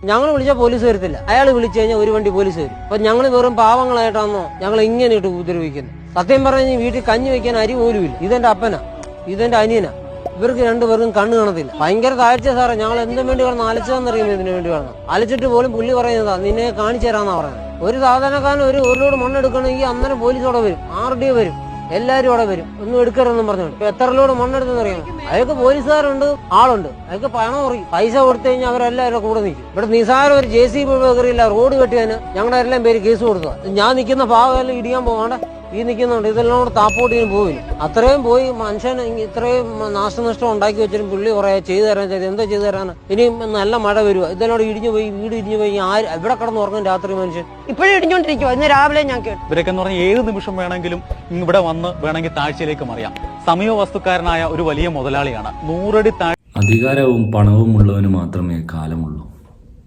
ഞങ്ങൾ വിളിച്ചാൽ പോലീസ് വരത്തില്ല. അയാൾ വിളിച്ചു കഴിഞ്ഞാൽ ഒരു വണ്ടി പോലീസ് വരും. അപ്പൊ ഞങ്ങൾ വെറും പാവങ്ങളായിട്ടാണോ ഞങ്ങൾ ഇങ്ങനെ ഇട്ട് ഉപദ്രവിക്കുന്നത്? സത്യം പറഞ്ഞ് വീട്ടിൽ കഞ്ഞി വെക്കാൻ അരി പോലും ഇല്ല. ഇതെന്റെ അപ്പനാ, ഇതെന്റെ അനിയനാ. ഇവർക്ക് രണ്ടുപേർക്കും കണ്ണ് കാണത്തില്ല. ഭയങ്കര താഴ്ച സാറേ. ഞങ്ങൾ എന്തിനു വേണ്ടി കിടന്ന് അലച്ചതെന്നറിയുമ്പോൾ ഇതിനു വേണ്ടി കിടന്നു അലച്ചിട്ട് പോലും പുള്ളി പറയുന്നതാ നിന്നെ കാണിച്ചു തരാന്നാ പറയുന്നത്. ഒരു സാധാരണക്കാരൻ ഒരു ലോഡ് മണ്ണെടുക്കണമെങ്കിൽ അന്നേരം പോലീസ് അവിടെ വരും, RD വരും, എല്ലാരും അവിടെ വരും. ഒന്നും എടുക്കരുതെന്നും പറഞ്ഞോണ്ട്. ഇപ്പൊ എത്ര ലോഡ് മണ്ണെടുത്തെന്ന് അറിയാം. അയാൾക്ക് പോലീസുകാരുണ്ട്, ആളുണ്ട്. അയാൾക്ക് പണം പറയും. പൈസ കൊടുത്തു കഴിഞ്ഞാൽ അവരെല്ലാവരും കൂടെ നിൽക്കും. ഇവിടെ നിസാരം ഒരു JCB കയറിയില്ല റോഡ് കെട്ടിയതിന് ഞങ്ങളുടെ എല്ലാം പേര് കേസ് കൊടുത്തത്. ഞാൻ നിൽക്കുന്ന ഭാഗമെല്ലാം ഇടിയാൻ പോകാണ്ട് ഈ നിൽക്കുന്നുണ്ട്. ഇതെല്ലാം കൂടെ താപ്പോട്ടിന് പോവില്ല. അത്രയും പോയി മനുഷ്യൻ ഇത്രയും നാശനഷ്ടം ഉണ്ടാക്കി വെച്ചിട്ട് പുള്ളി കുറെ ചെയ്തു തരാൻ ചെയ്ത് എന്താ ചെയ്തു തരാന്? ഇനിയും നല്ല മഴ വരുക, ഇതെല്ലാം ഇടിഞ്ഞു പോയി, വീട് ഇടിഞ്ഞു പോയി. എവിടെ കിടന്ന് ഉറങ്ങും രാത്രി മനുഷ്യൻ? ഇപ്പോഴും ഇടിഞ്ഞോണ്ടിരിക്കുവോ? ഇന്ന് രാവിലെ ഞാൻ കേട്ടു. ഇവരൊക്കെ എന്ന് പറഞ്ഞാൽ ഏത് നിമിഷം വേണമെങ്കിലും ഇവിടെ വന്ന് വേണമെങ്കിൽ താഴ്ചയിലേക്ക് മറിയാം. സമീപ വസ്തുക്കാരനായ ഒരു വലിയ മുതലാളിയാണ്. 100 അടി അധികാരവും പണവും ഉള്ളവന് മാത്രമേ കാലമുള്ളൂ.